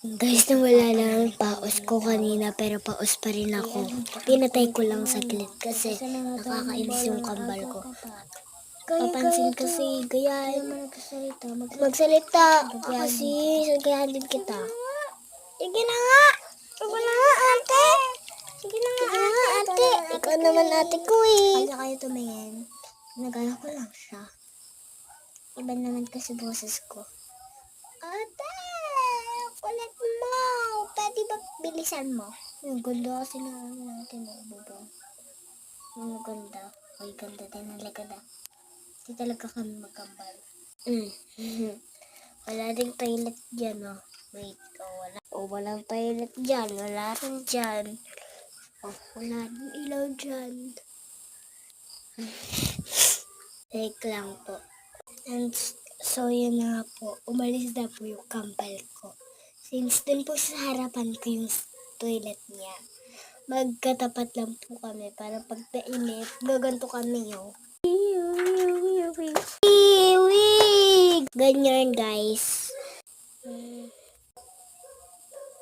Guys, nawala lang ang paos ko kanina pero paos pa rin ako. Pinatay ko lang saglit kasi nakakainis yung kambal ko. Papansin kasi, gaya magsalita kasi sagahalin kita. Sige na nga! Sige na nga, ate! Sige na nga, ate! Ikaw naman ate ko eh. Kaya kayo tumingin. Nagala ko lang siya. Iba naman kasi boses ko. Ate! Kulit mo! Pwede ba bilisan mo? Ang ganda kasi na natin ang bubong. Ang ganda. Ay, ganda din ang lagada. Hindi talaga kami magkambal. Wala ding toilet dyan, oh. Wait, wala. Walang toilet dyan. Wala rin dyan. Wala din ilaw dyan. Take lang po. And so, yun na nga po. Umalis na po yung kambal ko. Since dun po sa harapan ko yung toilet niya, magkatapat lang po kami para pag nainip, gaganto kami yung ganyan guys.